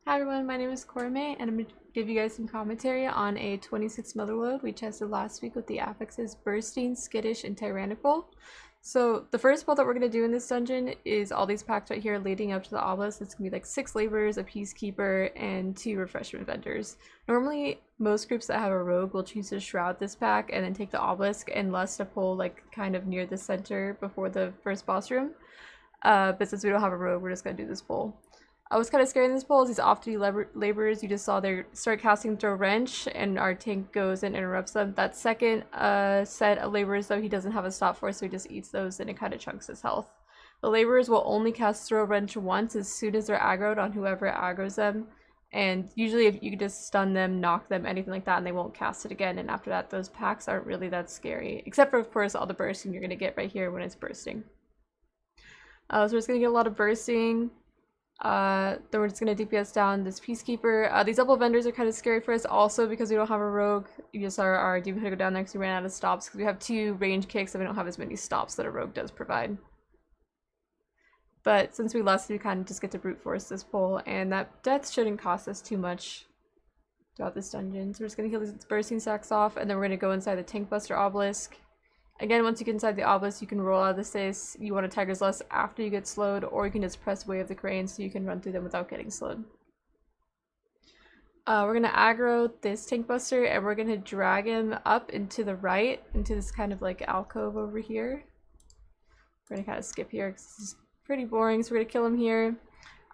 Hi everyone, my name is Korame, and I'm going to give you guys some commentary on a 26 Motherlode we tested last week with the affixes Bursting, Skittish, and Tyrannical. So the first pull that we're going to do in this dungeon is all these packs right here leading up to the obelisk. It's going to be like 6 laborers, a peacekeeper, and 2 refreshment vendors. Normally, most groups that have a rogue will choose to shroud this pack and then take the obelisk and lust a pull like kind of near the center before the first boss room. But since we don't have a rogue, we're just going to do this pull. I was kind of scared in this pull. These off-duty laborers, you just saw they start casting throw wrench, and our tank goes and interrupts them. That second set of laborers, though, he doesn't have a stop for, so he just eats those, and it kind of chunks his health. The laborers will only cast throw wrench once as soon as they're aggroed on whoever aggroes them, and usually if you can just stun them, knock them, anything like that, and they won't cast it again. And after that, those packs aren't really that scary, except for, of course, all the bursting you're gonna get right here when it's bursting. So we're just gonna get a lot of bursting. Then we're just gonna DPS down this peacekeeper. These double vendors are kind of scary for us also because we don't have a rogue. You just saw our DPS go down there because we ran out of stops because we have 2 range kicks and we don't have as many stops that a rogue does provide. But since we lusted, we kind of just get to brute force this pull, and that death shouldn't cost us too much throughout this dungeon. So we're just gonna kill these bursting sacks off, and then we're gonna go inside the tank buster obelisk. Again, once you get inside the obelisk, you can roll out of the stasis. You want a Tiger's Lust after you get slowed, or you can just press Way of the Crane so you can run through them without getting slowed. We're going to aggro this tank buster, and we're going to drag him up into the right, into this kind of like alcove over here. We're going to kind of skip here because this is pretty boring, so we're going to kill him here.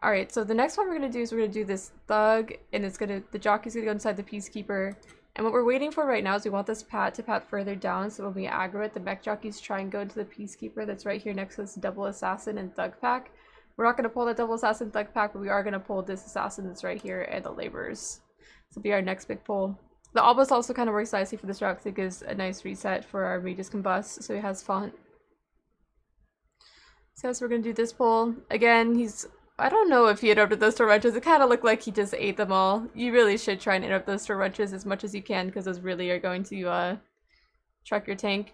Alright, so the next one we're going to do is we're going to do this thug, and the jockey's going to go inside the peacekeeper. And what we're waiting for right now is we want this pat to pat further down, so when we aggro it, the mech jockeys try and go into the peacekeeper that's right here next to this double assassin and thug pack. We're not going to pull that double assassin thug pack, but we are going to pull this assassin that's right here and the laborers. This will be our next big pull. The obelisk also kind of works nicely for this route because it gives a nice reset for our Magus Combust, so he has font. So we're going to do this pull. Again, I don't know if he interrupted those torrentials. It kind of looked like he just ate them all. You really should try and interrupt those torrentials as much as you can because those really are going to truck your tank.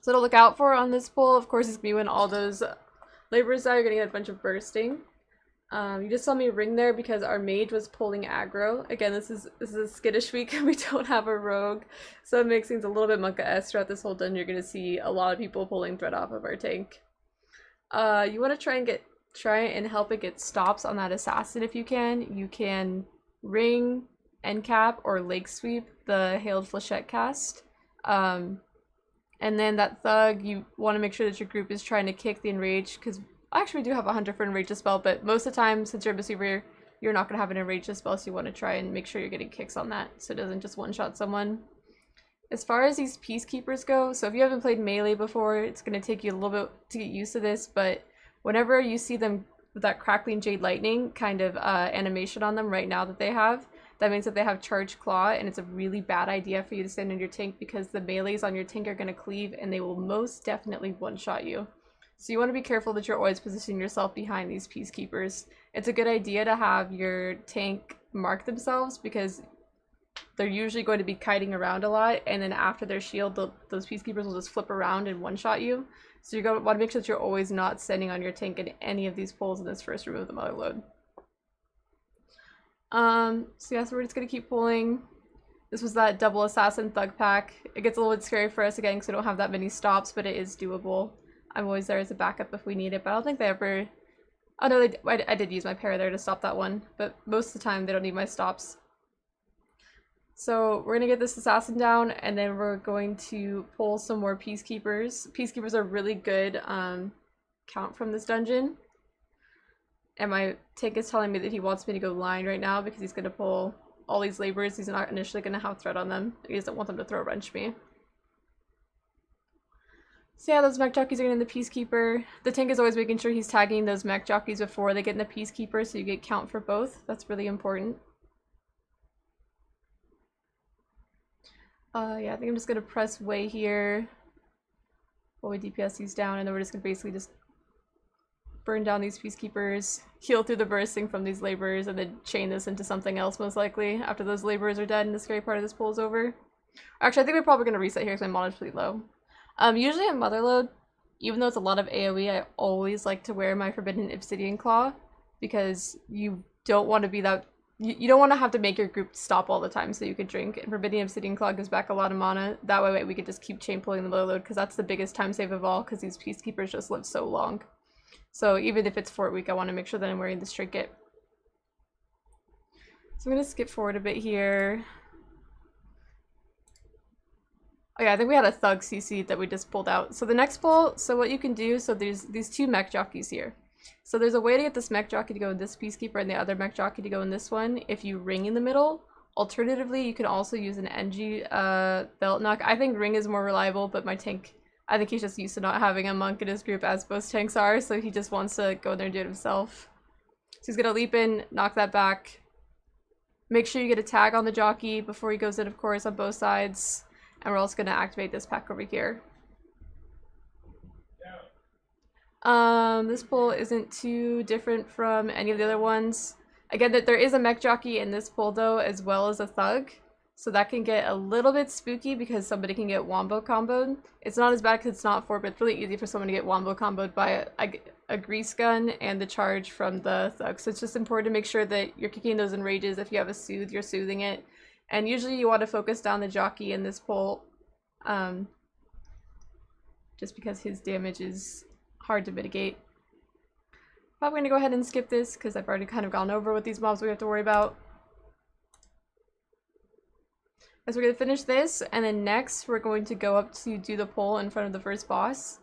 So to look out for on this pull, of course, is going to be when all those laborers die. You're going to get a bunch of bursting. You just saw me ring there because our mage was pulling aggro. Again, this is a skittish week and we don't have a rogue. So it makes things a little bit Monka-esque throughout this whole dungeon. You're going to see a lot of people pulling thread off of our tank. You want to try and help it get stops on that assassin if you can. You can ring, end cap, or leg sweep the Hailed Flechette cast. And then that thug, you want to make sure that your group is trying to kick the enrage, because actually we do have a hunter for enrage spell, but most of the time since you're a Mistweaver, you're not going to have an enrage spell, so you want to try and make sure you're getting kicks on that so it doesn't just one-shot someone. As far as these peacekeepers go, so if you haven't played melee before, it's going to take you a little bit to get used to this, but whenever you see them with that crackling jade lightning kind of animation on them right now that they have, that means that they have charged claw, and it's a really bad idea for you to stand in your tank because the melees on your tank are going to cleave and they will most definitely one-shot you. So you want to be careful that you're always positioning yourself behind these peacekeepers. It's a good idea to have your tank mark themselves because they're usually going to be kiting around a lot, and then after their shield, those peacekeepers will just flip around and one-shot you. So you're going to want to make sure that you're always not standing on your tank in any of these pulls in this first room of the Motherlode. So yeah, so we're just going to keep pulling. This was that double assassin thug pack. It gets a little bit scary for us again because we don't have that many stops, but it is doable. I'm always there as a backup if we need it, but I don't think they ever... Oh no, I did use my para there to stop that one, but most of the time they don't need my stops. So we're going to get this assassin down, and then we're going to pull some more peacekeepers. Peacekeepers are really good count from this dungeon. And my tank is telling me that he wants me to go line right now because he's going to pull all these laborers. He's not initially going to have threat on them. He doesn't want them to throw wrench me. So yeah, those mech jockeys are getting the peacekeeper. The tank is always making sure he's tagging those mech jockeys before they get in the peacekeeper so you get count for both. That's really important. Yeah, I think I'm just gonna press way here while we DPS these down, and then we're just gonna basically just burn down these peacekeepers, heal through the bursting from these laborers, and then chain this into something else most likely after those laborers are dead and the scary part of this pull is over. Actually, I think we're probably gonna reset here because my mana is pretty low. Usually in Motherlode, even though it's a lot of AoE, I always like to wear my Forbidden Obsidian Claw because you don't want to be that. You don't want to have to make your group stop all the time so you could drink. And Forbidding Obsidian Claw gives back a lot of mana. That way we could just keep chain pulling the Motherlode, because that's the biggest time save of all, because these peacekeepers just live so long. So even if it's Fort Week, I want to make sure that I'm wearing this trinket. So I'm going to skip forward a bit here. Oh yeah, I think we had a Thug CC that we just pulled out. So the next pull, so what you can do, so there's these two mech jockeys here. So there's a way to get this mech jockey to go in this peacekeeper and the other mech jockey to go in this one if you ring in the middle. Alternatively, you can also use an NG belt knock. I think ring is more reliable, but my tank, I think he's just used to not having a monk in his group, as most tanks are, so he just wants to go in there and do it himself. So he's gonna leap in, knock that back. Make sure you get a tag on the jockey before he goes in, of course, on both sides. And we're also gonna activate this pack over here. This pull isn't too different from any of the other ones. Again, there is a mech jockey in this pull though, as well as a thug. So that can get a little bit spooky because somebody can get wombo comboed. It's not as bad because it's not Fort, but it's really easy for someone to get wombo comboed by a grease gun and the charge from the thug. So it's just important to make sure that you're kicking those in rages. If you have a soothe, you're soothing it. And usually you want to focus down the jockey in this pull, just because his damage is hard to mitigate. Probably going to go ahead and skip this because I've already kind of gone over what these mobs we have to worry about. So we're going to finish this, and then next we're going to go up to do the pull in front of the first boss.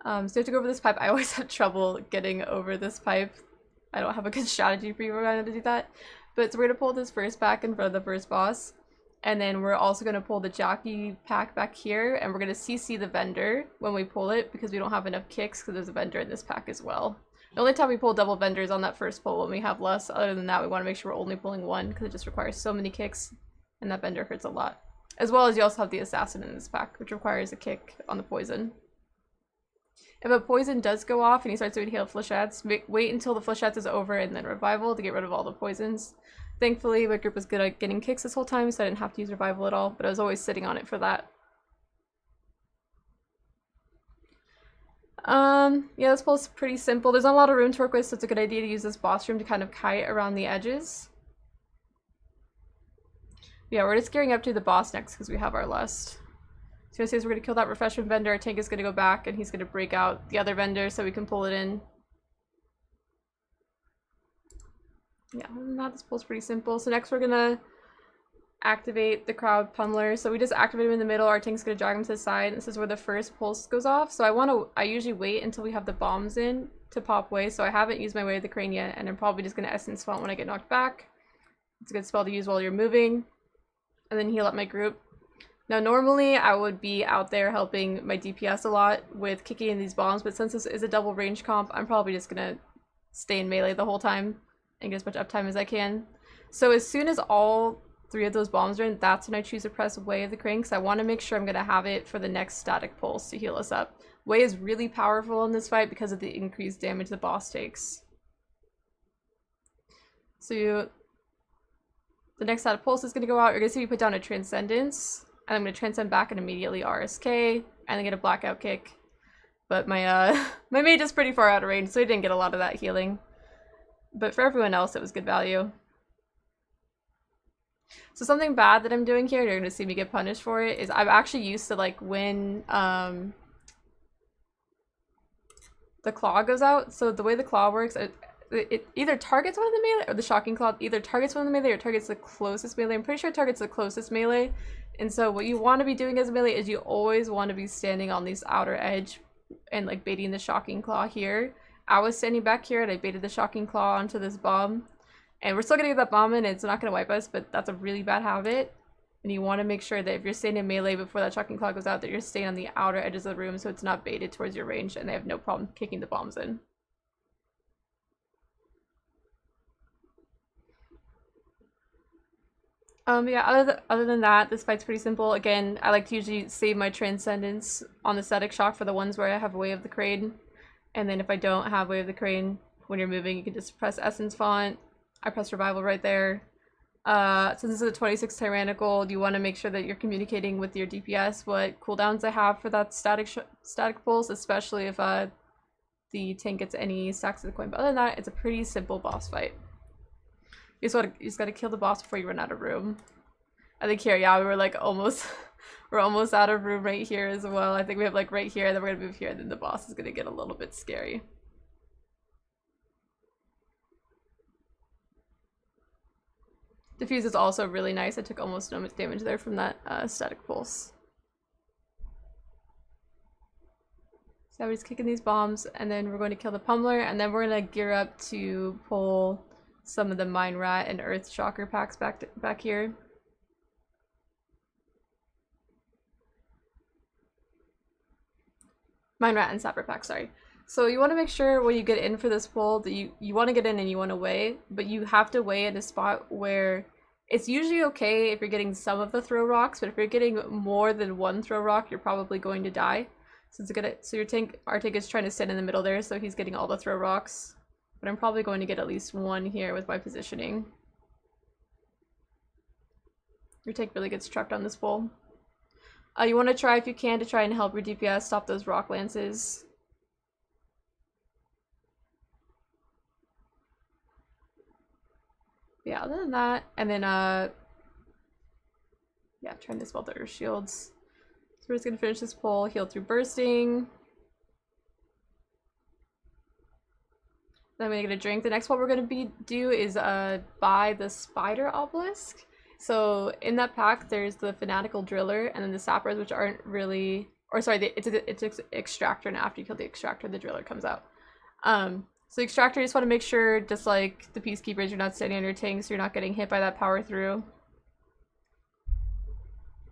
So you have to go over this pipe. I always have trouble getting over this pipe. I don't have a good strategy for you to do that. But so we're going to pull this first pack in front of the first boss. And then we're also going to pull the jockey pack back here. And we're going to CC the vendor when we pull it, because we don't have enough kicks because there's a vendor in this pack as well. The only time we pull double vendors on that first pull when we have less. Other than that, we want to make sure we're only pulling one because it just requires so many kicks. And that vendor hurts a lot. As well as you also have the assassin in this pack, which requires a kick on the poison. If a poison does go off and he starts doing heal flechettes, wait until the flechettes is over and then revival to get rid of all the poisons. Thankfully, my group was good at getting kicks this whole time, so I didn't have to use revival at all, but I was always sitting on it for that. Yeah, this pull is pretty simple. There's not a lot of room to work with, so it's a good idea to use this boss room to kind of kite around the edges. Yeah, we're just gearing up to the boss next because we have our lust. So we're going to kill that refreshment vendor. Our tank is going to go back and he's going to break out the other vendor so we can pull it in. Yeah, other than that, this pull's pretty simple. So next we're going to activate the crowd pummeler. So we just activate him in the middle. Our tank's going to drag him to the side. This is where the first pulse goes off. So I usually wait until we have the bombs in to pop way. So I haven't used my Way of the Crane yet, and I'm probably just going to Essence Font when I get knocked back. It's a good spell to use while you're moving. And then heal up my group. Now normally I would be out there helping my DPS a lot with kicking in these bombs, but since this is a double range comp, I'm probably just gonna stay in melee the whole time and get as much uptime as I can. So as soon as all three of those bombs are in, that's when I choose to press Way of the Crane, because I want to make sure I'm gonna have it for the next static pulse to heal us up. Way is really powerful in this fight because of the increased damage the boss takes. So the next static pulse is gonna go out. You're gonna see me put down a Transcendence. And I'm going to transcend back and immediately RSK, and then get a blackout kick. But my my mage is pretty far out of range, so he didn't get a lot of that healing. But for everyone else, it was good value. So something bad that I'm doing here, you're going to see me get punished for it, is I'm actually used to, like, when the claw goes out. So the way the claw works, it either targets one of the melee, or the shocking claw either targets one of the melee or targets the closest melee. I'm pretty sure it targets the closest melee. And so what you want to be doing as a melee is you always want to be standing on this outer edge and like baiting the shocking claw here. I was standing back here and I baited the shocking claw onto this bomb. And we're still gonna get that bomb in, it's not gonna wipe us, but that's a really bad habit. And you want to make sure that if you're staying in melee before that shocking claw goes out, that you're staying on the outer edges of the room so it's not baited towards your range and they have no problem kicking the bombs in. Yeah, other than that, this fight's pretty simple. Again, I like to usually save my Transcendence on the static shock for the ones where I have Way of the Crane. And then if I don't have Way of the Crane, when you're moving, you can just press Essence Font. I press Revival right there. Since this is a 26 Tyrannical, you want to make sure that you're communicating with your DPS what cooldowns I have for that static pulse, especially if the tank gets any stacks of the coin. But other than that, it's a pretty simple boss fight. You just gotta kill the boss before you run out of room. I think here, yeah, we were like almost we're almost out of room right here as well. I think we have like right here, and then we're gonna move here, and then the boss is gonna get a little bit scary. Diffuse is also really nice. I took almost no damage there from that static pulse. So we're just kicking these bombs, and then we're going to kill the pummeler, and then we're gonna gear up to pull some of the mine rat and earth shocker packs back here. Mine rat and sapper pack, sorry. So you want to make sure when you get in for this pull that you want to get in and you want to weigh, but you have to weigh in a spot where it's usually okay if you're getting some of the throw rocks, but if you're getting more than one throw rock, you're probably going to die. So our tank is trying to stand in the middle there, so he's getting all the throw rocks. But I'm probably going to get at least one here with my positioning. Your tank really gets trucked on this pull. You want to try, if you can, to try and help your DPS stop those rock lances. Yeah, other than that, and then yeah, trying to dispel the earth shields. So we're just gonna finish this pull, heal through bursting. Then I'm gonna get a drink. The next one we're gonna do is buy the spider obelisk. So in that pack, there's the fanatical driller and then the sappers, which aren't really, or sorry, it's an extractor, and after you kill the extractor, the driller comes out. So the extractor, you just want to make sure, just like the peacekeepers, you're not standing on your tank, so you're not getting hit by that power through.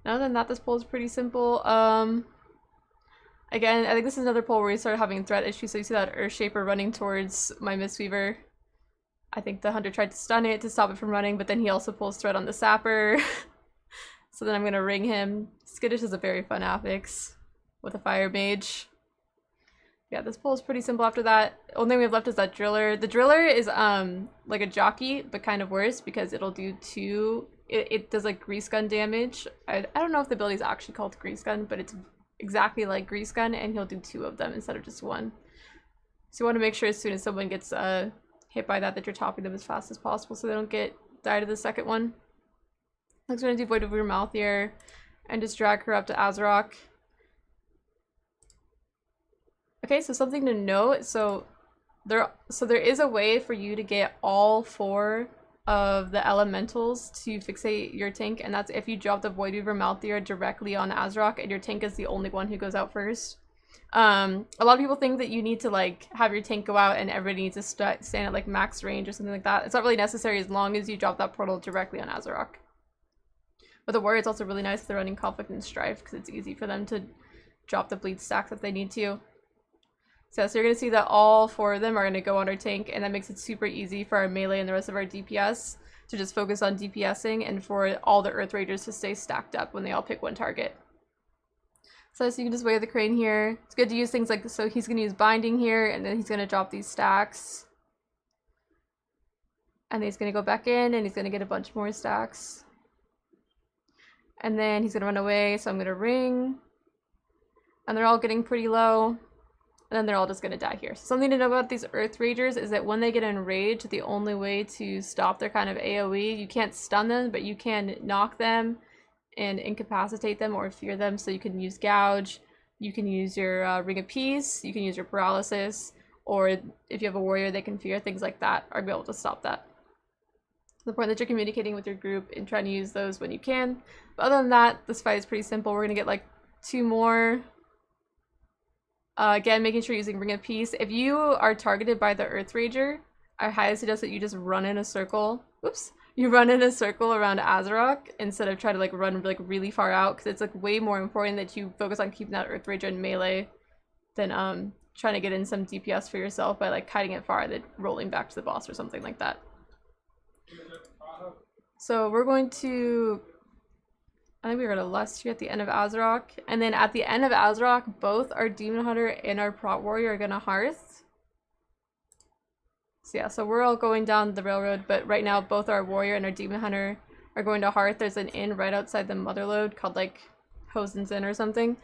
Other than that, this pull is pretty simple. Again, I think this is another pull where we started having threat issues. So you see that Earth Shaper running towards my Mistweaver. I think the hunter tried to stun it to stop it from running, but then he also pulls threat on the sapper. So then I'm gonna ring him. Skittish is a very fun affix with a fire mage. Yeah, this pull is pretty simple after that. The only thing we have left is that driller. The driller is like a jockey, but kind of worse because it'll do it does like grease gun damage. I don't know if the ability is actually called grease gun, but it's exactly like grease gun, and he'll do 2 of them instead of just 1. So you want to make sure as soon as someone gets hit by that you're topping them as fast as possible so they don't die to the second one. I'm just gonna do Void of Your Mouth here and just drag her up to Azerokk. Okay, so something to note, so there is a way for you to get all 4 of the elementals to fixate your tank, and that's if you drop the Void Weaver Malthier directly on Azerokk and your tank is the only one who goes out first. A lot of people think that you need to like have your tank go out and everybody needs to stand at like max range or something like that. It's not really necessary as long as you drop that portal directly on Azerokk. But the warrior is also really nice if they're running Conflict and Strife because it's easy for them to drop the bleed stacks if they need to. So you're going to see that all 4 of them are going to go on our tank, and that makes it super easy for our melee and the rest of our DPS to just focus on DPSing and for all the Earth Ragers to stay stacked up when they all pick one target. So you can just weigh the crane here. It's good to use things like, so he's going to use binding here, and then he's going to drop these stacks. And then he's going to go back in, and he's going to get a bunch more stacks. And then he's going to run away, so I'm going to ring. And they're all getting pretty low. And then they're all just going to die here. So something to know about these Earth Ragers is that when they get enraged, the only way to stop their kind of AoE, you can't stun them, but you can knock them and incapacitate them or fear them. So you can use Gouge, you can use your Ring of Peace, you can use your Paralysis, or if you have a warrior they can fear, things like that are be able to stop that. The point that you're communicating with your group and trying to use those when you can. But other than that, this fight is pretty simple. We're going to get like 2 more. Again, making sure you're using Ring of Peace. If you are targeted by the Earth Rager, I highly suggest that you just run in a circle. Whoops. You run in a circle around Azerokk instead of try to like run like really far out, because it's like way more important that you focus on keeping that Earth Rager in melee than trying to get in some DPS for yourself by like kiting it far and then rolling back to the boss or something like that. So we're going to, I think we were going to Lust here at the end of Azerokk, and then at the end of Azerokk, both our Demon Hunter and our Prot Warrior are going to Hearth. So yeah, so we're all going down the railroad, but right now both our Warrior and our Demon Hunter are going to Hearth. There's an inn right outside the Motherlode called like Hosen's Inn or something,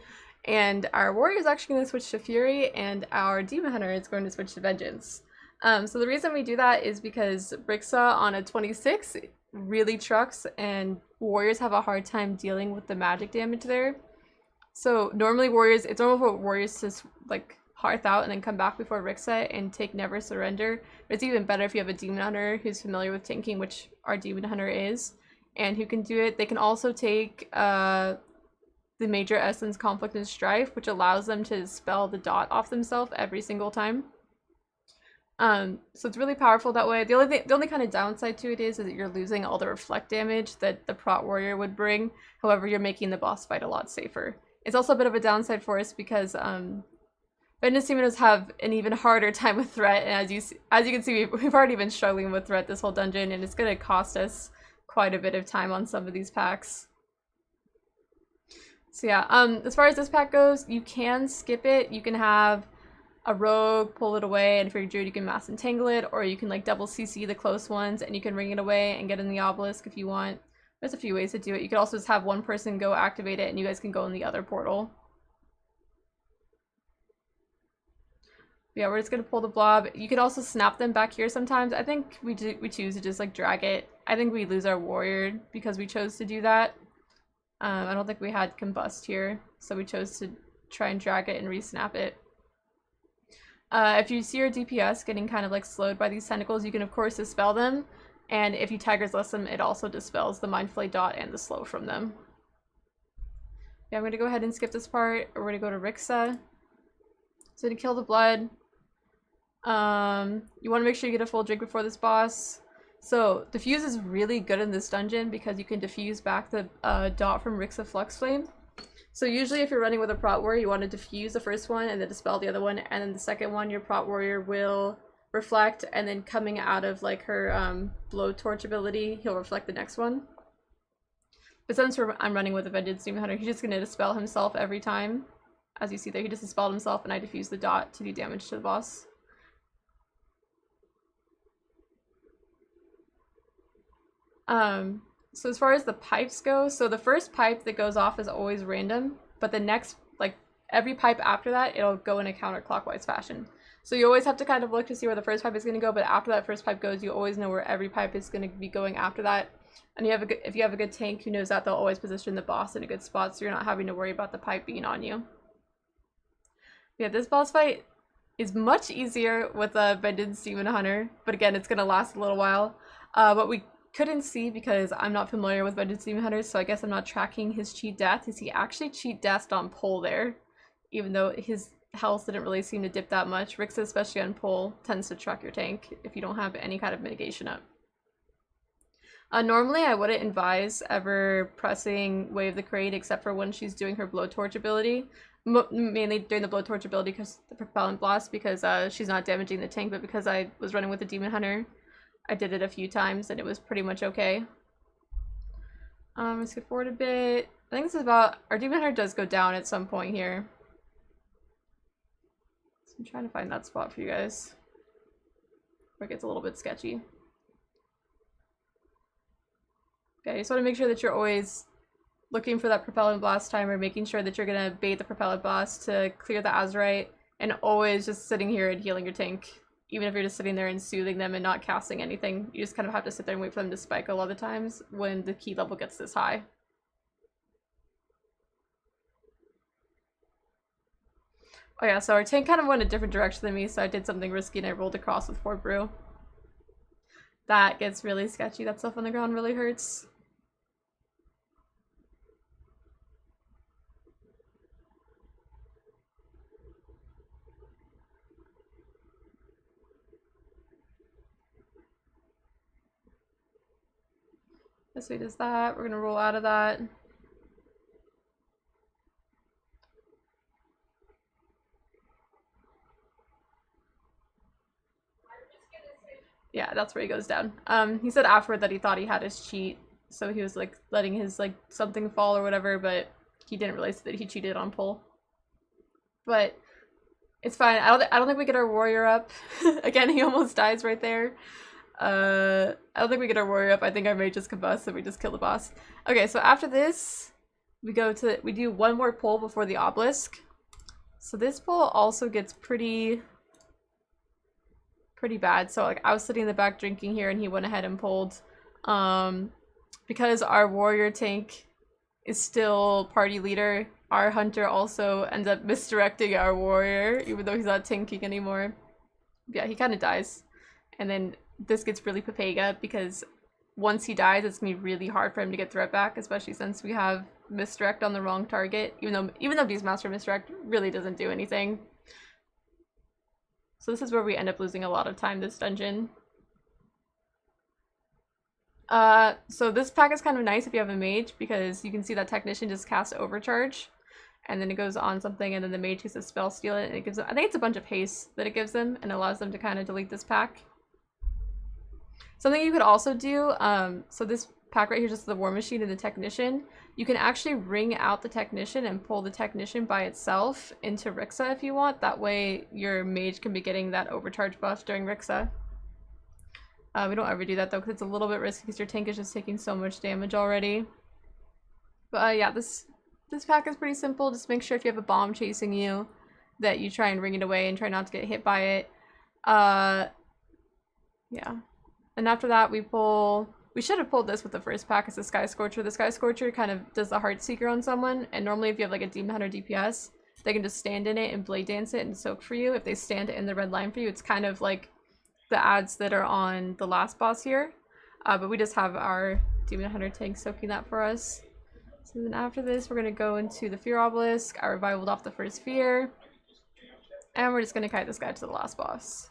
and our Warrior is actually going to switch to Fury, and our Demon Hunter is going to switch to Vengeance. So the reason we do that is because Rixa on a 26 really trucks, and warriors have a hard time dealing with the magic damage there. So normally warriors, it's normal for warriors to like hearth out and then come back before Rixa and take Never Surrender. But it's even better if you have a Demon Hunter who's familiar with tanking, which our Demon Hunter is, and who can do it. They can also take the Major Essence Conflict and Strife, which allows them to spell the dot off themselves every single time. So it's really powerful that way. The only kind of downside to it is that you're losing all the reflect damage that the Prot Warrior would bring. However, you're making the boss fight a lot safer. It's also a bit of a downside for us because Vengeance Demon Hunters have an even harder time with threat, and as you can see, we've already been struggling with threat this whole dungeon, and it's going to cost us quite a bit of time on some of these packs. So yeah, as far as this pack goes, you can skip it. You can have a rogue pull it away, and if you're a druid you can mass entangle it, or you can like double CC the close ones and you can ring it away and get in the obelisk if you want. There's a few ways to do it. You could also just have one person go activate it and you guys can go in the other portal. Yeah, we're just gonna pull the blob. You could also snap them back here sometimes. I think we choose to just like drag it. I think we lose our warrior because we chose to do that. I don't think we had combust here, so we chose to try and drag it and re-snap it. If you see your DPS getting kind of like slowed by these tentacles, you can of course dispel them, and if you Tiger's Lust them, it also dispels the Mind Flay dot and the slow from them. Yeah, I'm gonna go ahead and skip this part. We're gonna go to Rixa. So to kill the blood, you want to make sure you get a full drink before this boss. So diffuse is really good in this dungeon because you can diffuse back the dot from Rixa Flux Flame. So usually if you're running with a Prot Warrior, you want to diffuse the first one and then dispel the other one, and then the second one your Prot Warrior will reflect, and then coming out of like her blowtorch ability, he'll reflect the next one. But since I'm running with a Vengeance Demon Hunter, he's just going to dispel himself every time. As you see there, he just dispelled himself and I diffused the dot to do damage to the boss. So as far as the pipes go, so the first pipe that goes off is always random, but the next, like every pipe after that, it'll go in a counterclockwise fashion. So you always have to kind of look to see where the first pipe is going to go, but after that first pipe goes, you always know where every pipe is going to be going after that. And if you have a good tank who knows that, they'll always position the boss in a good spot, so you're not having to worry about the pipe being on you. Yeah, this boss fight is much easier with a Vengeance Demon Hunter, but again, it's going to last a little while. What we couldn't see because I'm not familiar with Vengeance Demon Hunters, so I guess I'm not tracking his cheat death. Is he actually cheat deathed on pull there, even though his health didn't really seem to dip that much. Rixa, especially on pull, tends to truck your tank if you don't have any kind of mitigation up. Normally I wouldn't advise ever pressing Wave the Crate except for when she's doing her Blowtorch ability. Mainly during the Blowtorch ability because the Propellant Blast, because she's not damaging the tank, but because I was running with a Demon Hunter, I did it a few times and it was pretty much okay. Let's get forward a bit. I think this is about, our Demon Hunter does go down at some point here. So I'm trying to find that spot for you guys where it gets a little bit sketchy. Okay, you just want to make sure that you're always looking for that Propellant Blast timer, making sure that you're going to bait the Propellant Blast to clear the Azerite, and always just sitting here and healing your tank. Even if you're just sitting there and soothing them and not casting anything, you just kind of have to sit there and wait for them to spike a lot of the times when the key level gets this high. Oh yeah, so our tank kind of went a different direction than me, so I did something risky and I rolled across with 4 brew. That gets really sketchy. That stuff on the ground really hurts. This way does that. We're gonna roll out of that. Yeah, that's where he goes down. He said afterward that he thought he had his cheat, so he was like letting his like something fall or whatever, but he didn't realize that he cheated on pull. But it's fine. I don't think we get our warrior up. Again, he almost dies right there. I don't think we get our warrior up. I think our mage just combusts and we just kill the boss. Okay, so after this, we do one more pull before the obelisk. So this pull also gets pretty pretty bad. So like I was sitting in the back drinking here and he went ahead and pulled. Because our warrior tank is still party leader, our hunter also ends up misdirecting our warrior, even though he's not tanking anymore. Yeah, he kind of dies. And then this gets really Papega because once he dies, it's gonna be really hard for him to get threat back, especially since we have misdirect on the wrong target. Even though Beastmaster misdirect really doesn't do anything. So this is where we end up losing a lot of time this dungeon. So this pack is kind of nice if you have a mage, because you can see that technician just casts overcharge, and then it goes on something, and then the mage gets to spell steal it, and it gives them, I think it's a bunch of haste that it gives them, and allows them to kind of delete this pack. Something you could also do, so this pack right here is just the war machine and the technician. You can actually ring out the technician and pull the technician by itself into Rixa if you want. That way your mage can be getting that overcharge buff during Rixa. We don't ever do that though, because it's a little bit risky because your tank is just taking so much damage already. But yeah, this pack is pretty simple. Just make sure if you have a bomb chasing you that you try and ring it away and try not to get hit by it. Yeah. And after that we should have pulled this with the first pack as the Sky Scorcher. The Sky Scorcher kind of does the Heart Seeker on someone, and normally if you have like a Demon Hunter DPS, they can just stand in it and Blade Dance it and soak for you. If they stand in the red line for you, it's kind of like the ads that are on the last boss here. But we just have our Demon Hunter tank soaking that for us. So then after this, we're going to go into the Fear Obelisk. I revivaled off the first Fear. And we're just going to kite this guy to the last boss.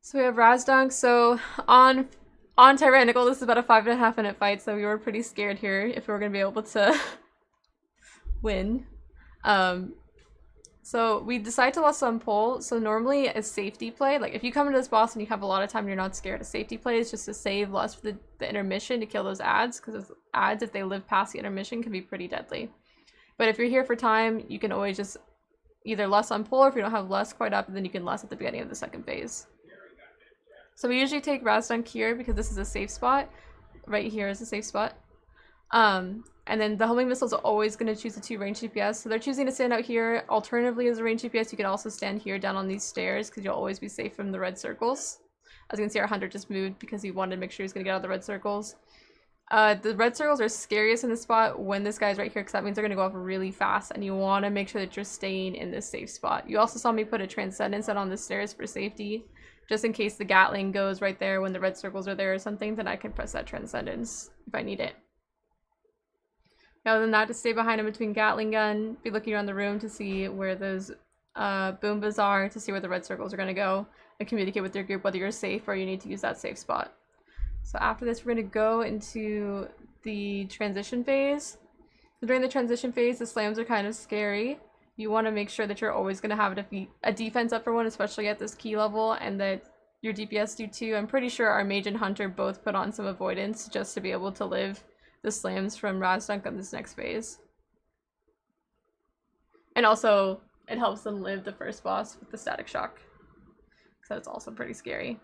So we have Razdunk. So on Tyrannical, this is about a 5.5 minute fight, so we were pretty scared here if we were going to be able to win. So we decide to let some pull. So normally a safety play, like if you come into this boss and you have a lot of time and you're not scared, a safety play is just to save lust for the intermission to kill those ads, because those ads, if they live past the intermission, can be pretty deadly. But if you're here for time, you can always just either lust on pull, or if you don't have lust quite up, then you can lust at the beginning of the second phase. So we usually take Razdunk here because this is a safe spot. Right here is a safe spot. And then the homing missiles are always going to choose the 2 range DPS. So they're choosing to stand out here. Alternatively, as a range DPS, you can also stand here down on these stairs because you'll always be safe from the red circles. As you can see, our hunter just moved because he wanted to make sure he was going to get out of the red circles. The red circles are scariest in this spot when this guy's right here, because that means they're going to go off really fast, and you want to make sure that you're staying in this safe spot. You also saw me put a Transcendence out on the stairs for safety, just in case the Gatling goes right there when the red circles are there or something, then I can press that Transcendence if I need it. Other than that, to stay behind him between Gatling gun, be looking around the room to see where those Boombas are, to see where the red circles are going to go, and communicate with your group whether you're safe or you need to use that safe spot. So after this, we're going to go into the transition phase. So during the transition phase, the slams are kind of scary. You want to make sure that you're always going to have a defense up for one, especially at this key level, and that your DPS do too. I'm pretty sure our mage and hunter both put on some avoidance just to be able to live the slams from Razdunk on this next phase. And also, it helps them live the first boss with the static shock. So it's also pretty scary.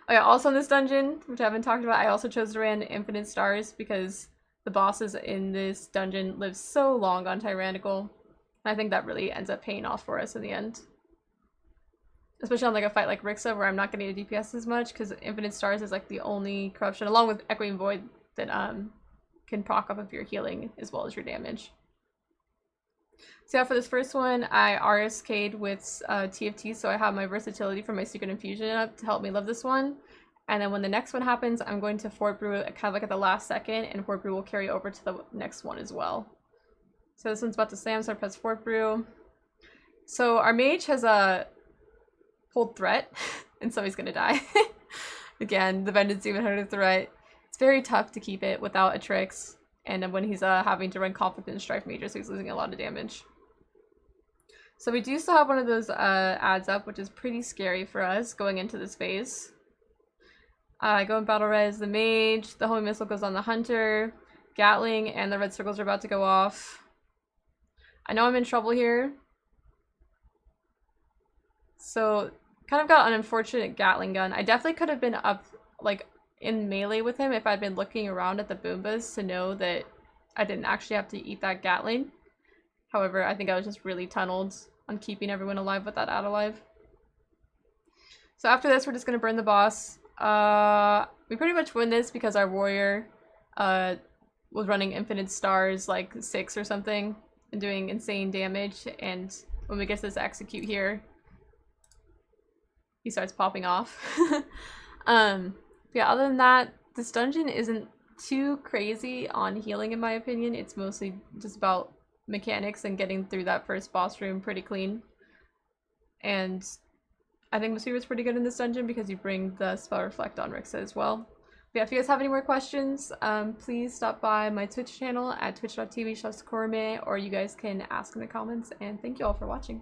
Oh yeah, also in this dungeon, which I haven't talked about, I also chose to run Infinite Stars because the bosses in this dungeon live so long on Tyrannical. And I think that really ends up paying off for us in the end. Especially on like a fight like Rixa, where I'm not getting to DPS as much, because Infinite Stars is like the only corruption, along with Echoing Void, that can proc up of your healing as well as your damage. So yeah, for this first one, I RSK'd with TFT, so I have my versatility for my Secret Infusion up to help me live this one. And then when the next one happens, I'm going to Fort Brew kind of like at the last second, and Fort Brew will carry over to the next one as well. So this one's about to slam, so I press Fort Brew. So our mage has pulled Threat, and so he's gonna die. Again, the Vengeance Demon Hunter Threat. It's very tough to keep it without a Trix, and then when he's having to run Conflict and Strife Major, so he's losing a lot of damage. So we do still have one of those ads up, which is pretty scary for us going into this phase. I go in Battle Res the Mage, the Homing Missile goes on the Hunter, Gatling, and the red circles are about to go off. I know I'm in trouble here. So, kind of got an unfortunate Gatling gun. I definitely could have been up, like, in melee with him if I'd been looking around at the Boombas to know that I didn't actually have to eat that Gatling. However, I think I was just really tunneled on keeping everyone alive with that ad alive. So after this, we're just gonna burn the boss. We pretty much win this because our warrior was running infinite stars, like 6 or something, and doing insane damage. And when we get this execute here, he starts popping off. Yeah, other than that, this dungeon isn't too crazy on healing in my opinion. It's mostly just about mechanics and getting through that first boss room pretty clean. And I think Mistweaver is pretty good in this dungeon because you bring the spell reflect on Rixa as well. But yeah, if you guys have any more questions, please stop by my Twitch channel at twitch.tv/sakurame, or you guys can ask in the comments, and thank you all for watching.